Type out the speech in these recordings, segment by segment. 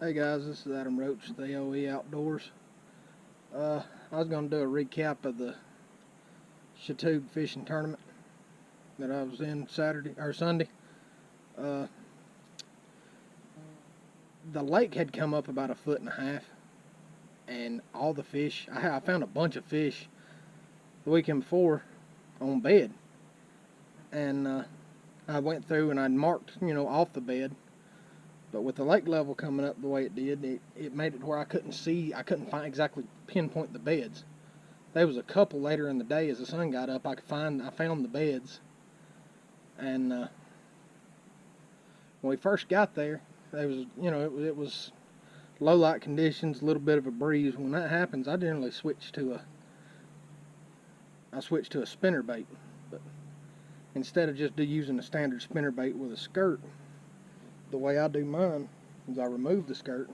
Hey guys, this is Adam Roach with AOE Outdoors. I was going to do a recap of the Chatuge fishing tournament that I was in Saturday or Sunday. The lake had come up about 1.5 feet, and all the fish, I found a bunch of fish the weekend before on bed, and I went through and I'd marked, off the bed. But with the lake level coming up the way it did, it made it where I couldn't exactly pinpoint the beds. There was a couple later in the day as the sun got up. I found the beds, and when we first got there, it was low light conditions, a little bit of a breeze. When that happens, I generally switch to a spinner bait, but instead of just using a standard spinner bait with a skirt, the way I do mine is I remove the skirt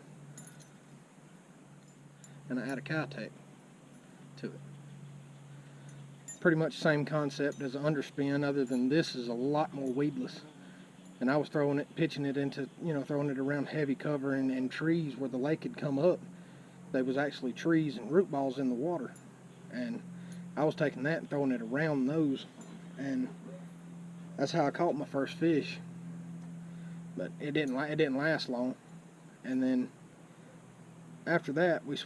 and I add a Chatuge to it. Pretty much the same concept as an underspin, other than this is a lot more weedless. And I was pitching it into, throwing it around heavy cover and trees where the lake had come up. There was actually trees and root balls in the water, and I was taking that and throwing it around those, and that's how I caught my first fish. But it didn't last long, and then after that I just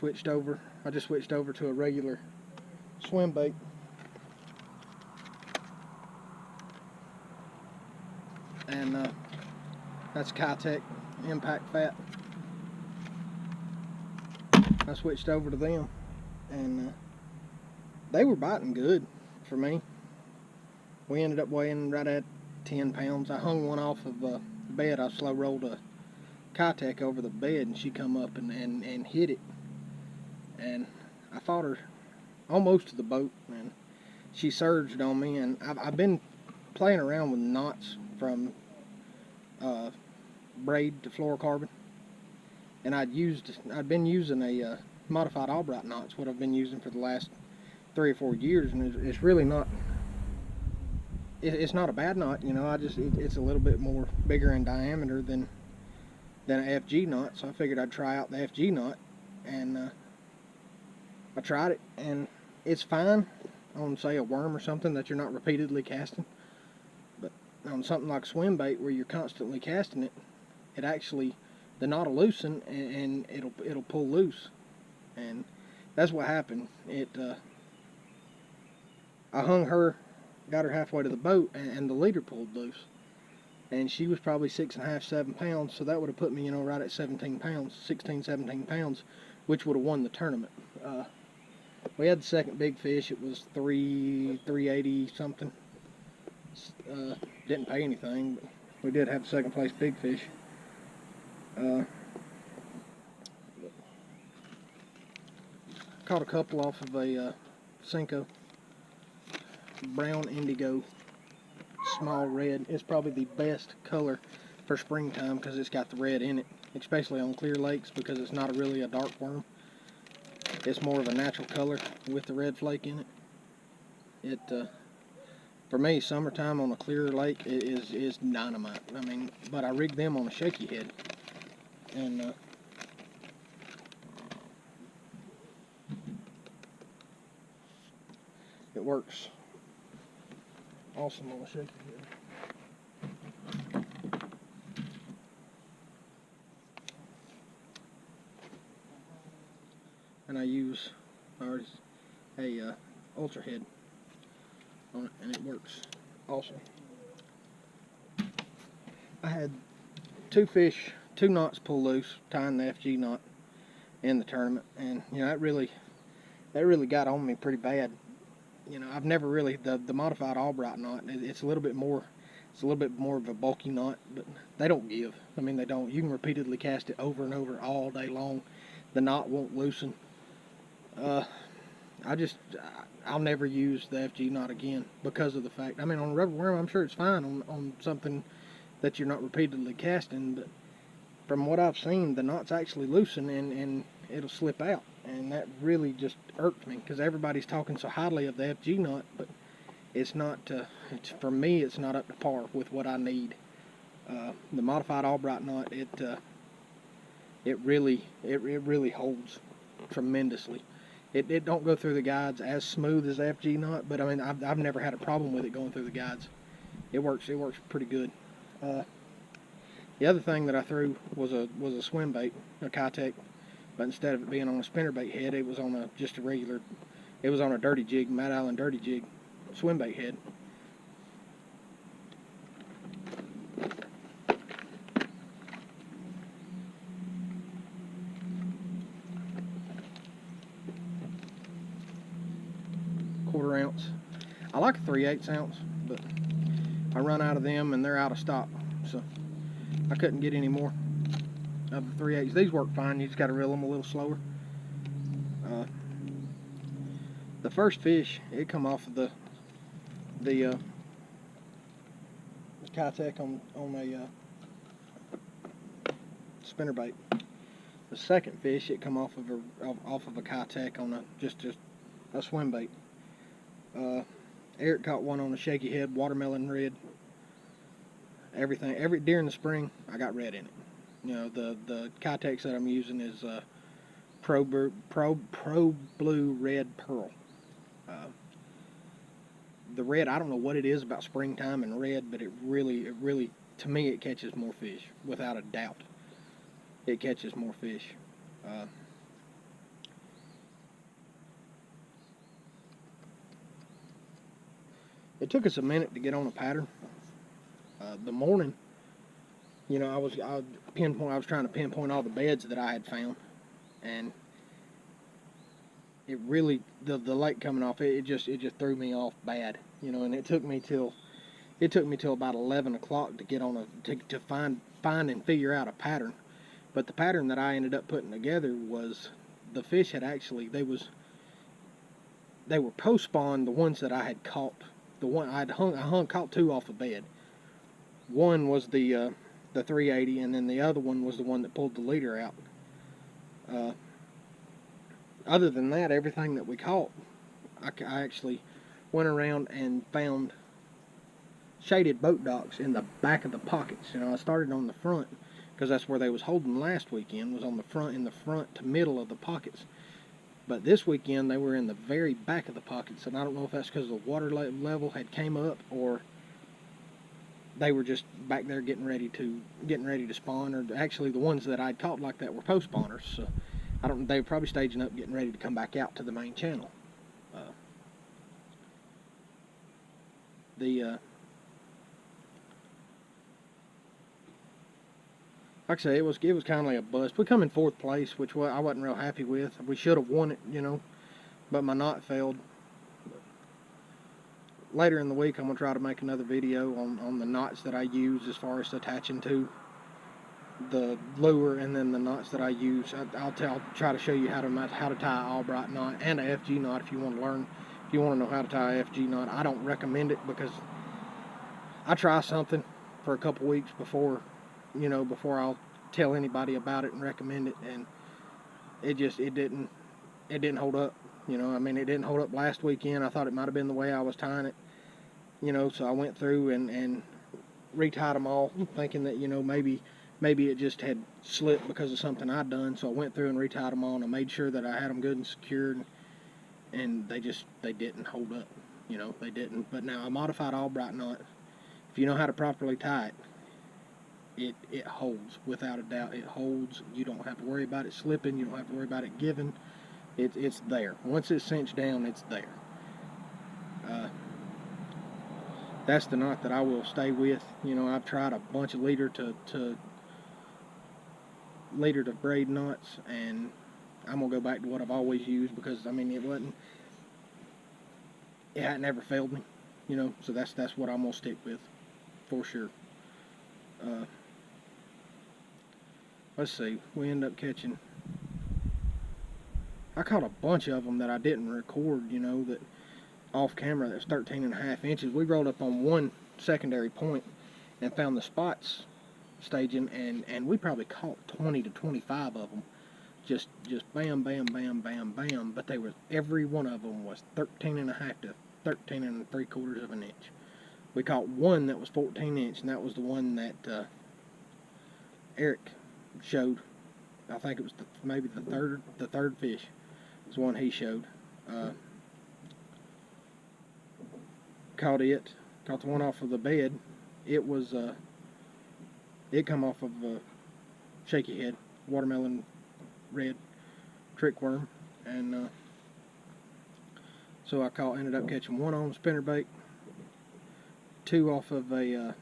switched over to a regular swim bait, and that's Chatuge Impact Fat. I switched over to them, and they were biting good for me. We ended up weighing right at 10 pounds. I hung one off of bed. I slow rolled a Chatuge over the bed, and she come up and hit it, and I fought her almost to the boat, and she surged on me. And I've been playing around with knots from braid to fluorocarbon, and I'd been using a modified Albright knot. What I've been using for the last 3 or 4 years, and it's really not. It's not a bad knot, it's a little bit more bigger in diameter than an FG knot, so I figured I'd try out the FG knot, and I tried it, and it's fine on, say, a worm or something that you're not repeatedly casting. But on something like swim bait where you're constantly casting it, the knot will loosen, and it'll pull loose, and that's what happened. I hung her, got her halfway to the boat, and the leader pulled loose, and she was probably 6.5, 7 pounds, so that would have put me, right at 17 pounds, 16, 17 pounds, which would have won the tournament. We had the second big fish. It was 380 something. Didn't pay anything, but we did have the second place big fish. Caught a couple off of a Cinco brown indigo small red. It's probably the best color for springtime because it's got the red in it, especially on clear lakes, because it's not really a dark worm. It's more of a natural color with the red flake in it. For me, summertime on a clear lake is dynamite. But I rigged them on a shaky head, and it works awesome on a shaky head. And I use a ultra head on it, and it works awesome. I had 2 knots pull loose tying the FG knot in the tournament, and that really got on me pretty bad. I've never really, the modified Albright knot, it's a little bit more of a bulky knot, but they don't give. They don't. You can repeatedly cast it over and over all day long. The knot won't loosen. I'll never use the FG knot again because of the fact, on a rubber worm, I'm sure it's fine on something that you're not repeatedly casting, but from what I've seen, the knot's actually loosen and it'll slip out. And that really just irked me, because everybody's talking so highly of the FG knot, but it's not. For me, it's not up to par with what I need. The modified Albright knot, it really holds tremendously. It don't go through the guides as smooth as FG knot, but I mean I've never had a problem with it going through the guides. It works pretty good. The other thing that I threw was a swim bait, a Chatuge, but instead of it being on a spinnerbait head, it was on just a regular. It was on a dirty jig, Mad Island dirty jig, swim bait head. Quarter ounce. I like a 3/8 ounce, but I run out of them and they're out of stock, so I couldn't get any more of the 3/8. These work fine. You just got to reel them a little slower. The first fish, it come off of the Chatuge on a spinnerbait. The second fish, it come off of a Chatuge on just a swim bait. Eric caught one on a shaky head, watermelon red. During the spring, I got red in it. You know, the Chatuge that I'm using is Pro Blue Red Pearl. The red, I don't know what it is about springtime and red, but it really, to me, it catches more fish, without a doubt. It catches more fish. It took us a minute to get on a pattern. The morning, you know, I was trying to pinpoint all the beds that I had found, and it really, the lake coming off, it just threw me off bad, you know. And it took me till about 11 o'clock to get on to find and figure out a pattern. But the pattern that I ended up putting together was, the fish had actually, they were post spawn, the ones that I had caught. The one I caught two off a bed. One was the 380, and then the other one was the one that pulled the leader out. Other than that, everything that we caught, I actually went around and found shaded boat docks in the back of the pockets. You know, I started on the front because that's where they was holding last weekend, was on the front, in the front to middle of the pockets. But this weekend they were in the very back of the pockets, and I don't know if that's because the water level had came up, or they were just back there getting ready to spawn. Or actually, the ones that I'd caught like that were post spawners. So they were probably staging up, getting ready to come back out to the main channel. Like I say, it was kind of like a bust. We come in 4th place, which I wasn't real happy with. We should have won it, you know, but my knot failed. Later in the week, I'm gonna try to make another video on the knots that I use as far as attaching to the lure, and then the knots that I use. I'll try to show you how to tie an Albright knot and a FG knot if you want to learn. If you want to know how to tie a FG knot, I don't recommend it because I try something for a couple weeks before I'll tell anybody about it and recommend it, and it didn't hold up. You know, I mean, it didn't hold up last weekend. I thought it might have been the way I was tying it, you know, so I went through and retied them all, thinking that, you know, maybe it just had slipped because of something I'd done. So I went through and retied them all, and I made sure that I had them good and secured, and they didn't hold up, you know, they didn't. But now, a modified Albright knot, if you know how to properly tie it, it holds, without a doubt. It holds. You don't have to worry about it slipping. You don't have to worry about it giving. It's there. Once it's cinched down, it's there. That's the knot that I will stay with. You know, I've tried a bunch of leader to braid knots, and I'm gonna go back to what I've always used, because I mean, it hadn't ever failed me, you know. So that's what I'm gonna stick with for sure. Let's see, we end up catching, I caught a bunch of them that I didn't record, you know, that off camera. That's 13.5 inches. We rolled up on one secondary point and found the spots staging, and we probably caught 20 to 25 of them. Just bam, bam, bam, bam, bam. But every one of them was 13.5 to 13.75 of an inch. We caught one that was 14 inch, and that was the one that Eric showed I think it was maybe the third fish was one he showed. Caught the one off of the bed. It was it come off of shaky head, watermelon red trick worm, and so I ended up catching one on spinnerbait, two off of a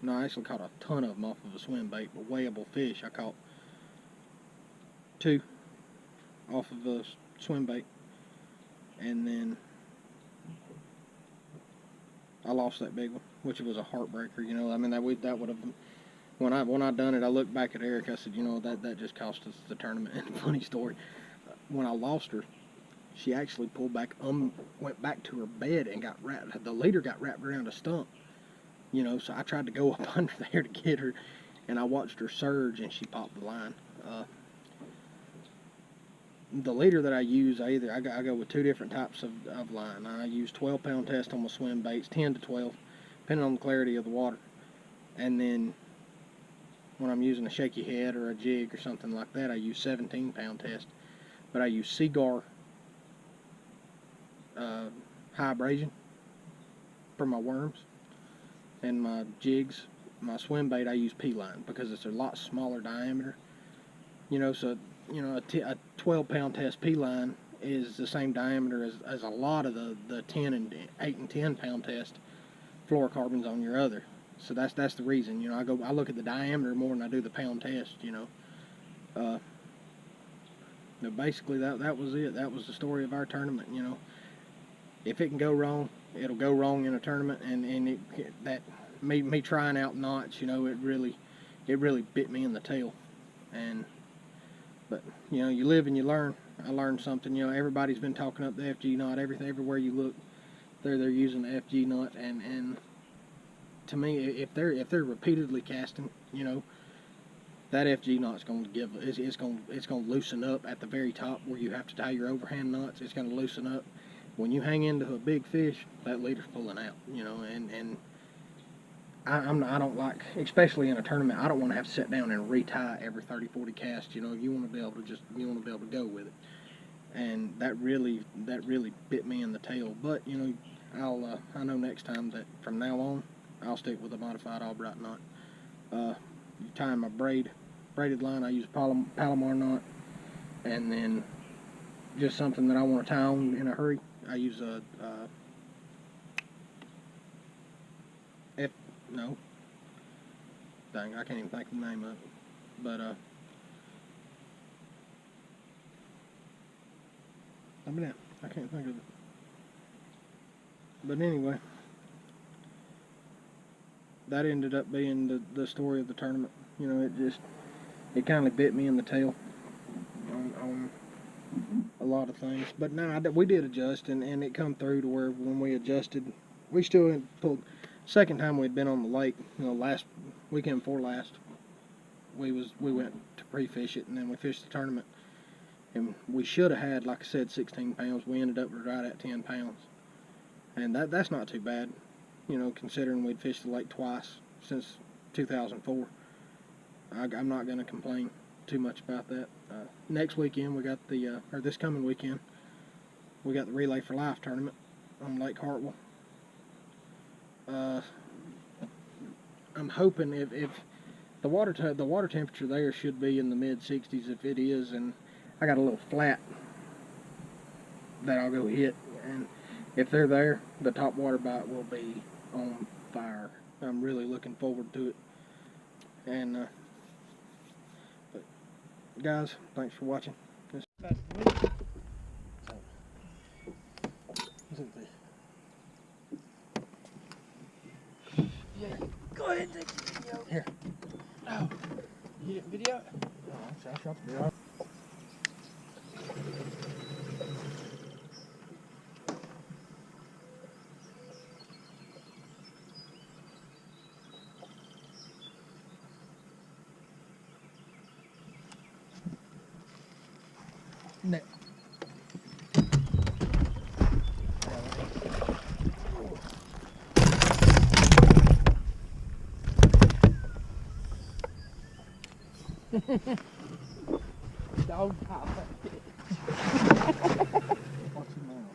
no, I actually caught a ton of them off of a swim bait, but weighable fish. I caught two off of a swim bait, and then I lost that big one, which was a heartbreaker. You know, I mean, that would have, when I done it, I looked back at Eric. I said, you know, that just cost us the tournament. And funny story, when I lost her, she actually pulled back, went back to her bed and got wrapped. The leader got wrapped around a stump. You know, so I tried to go up under there to get her, and I watched her surge, and she popped the line. The leader that I use, I go with two different types of line. I use 12-pound test on my swim baits, 10 to 12, depending on the clarity of the water. And then when I'm using a shaky head or a jig or something like that, I use 17-pound test. But I use Seagar high abrasion for my worms. And my jigs, my swim bait, I use P-line because it's a lot smaller diameter. You know, so you know, a 12-pound test P-line is the same diameter as a lot of the 10 and 8 and 10-pound test fluorocarbons on your other. So that's the reason. You know, I look at the diameter more than I do the pound test. You know, but basically that was it. That was the story of our tournament. You know, if it can go wrong, it'll go wrong in a tournament, and that me trying out knots. You know, it really bit me in the tail, and. But, you know, you live and you learn. I learned something. You know, everybody's been talking up the FG knot. Everywhere you look, they're using the FG knot. And to me, if they're repeatedly casting, you know, that FG knot's going to give. It's going to loosen up at the very top where you have to tie your overhand knots. It's going to loosen up. When you hang into a big fish, that leader's pulling out. You know, and I don't like, especially in a tournament, I don't want to have to sit down and retie every 30-40 casts. You know, you want to be able to go with it, and that really bit me in the tail. But you know, I know next time that from now on I'll stick with a modified Albright knot. You tie my braided line, I use Palomar knot, and then just something that I want to tie on in a hurry, I use a no. Dang, I can't even think of the name of it. But, I can't think of it. But anyway, that ended up being the story of the tournament. You know, it kind of bit me in the tail on a lot of things. But no, we did adjust, and it come through to where when we adjusted, we still pulled. Second time we'd been on the lake, you know, last weekend before last, we went to pre-fish it, and then we fished the tournament, and we should have had, like I said, 16 pounds. We ended up right at 10 pounds, and that's not too bad, you know, considering we'd fished the lake twice since 2004. I'm not going to complain too much about that. Next weekend we got or this coming weekend, we got the Relay for Life tournament on Lake Hartwell. I'm hoping if the water temperature there should be in the mid-60s. If it is, and I got a little flat that I'll go hit, and if they're there, the top water bite will be on fire. I'm really looking forward to it. And but guys, thanks for watching. Yeah, go ahead and take the video. Here. Oh, you didn't video it? No, I shot the video. No. dog pile. Watch your mouth.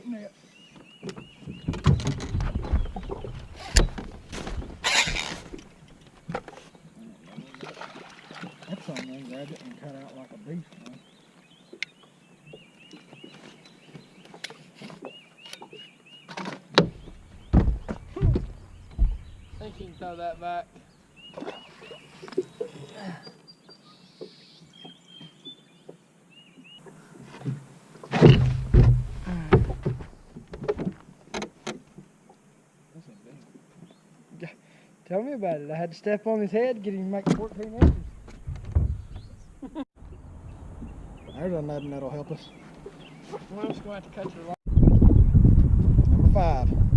Yeah. That's something they grab it and cut out like a beef one. I think you can throw that back. That's a big. Tell me about it. I had to step on his head, get him to make 14 inches. There's another that'll help us. Well, I'm just going to have to cut your line. Number 5.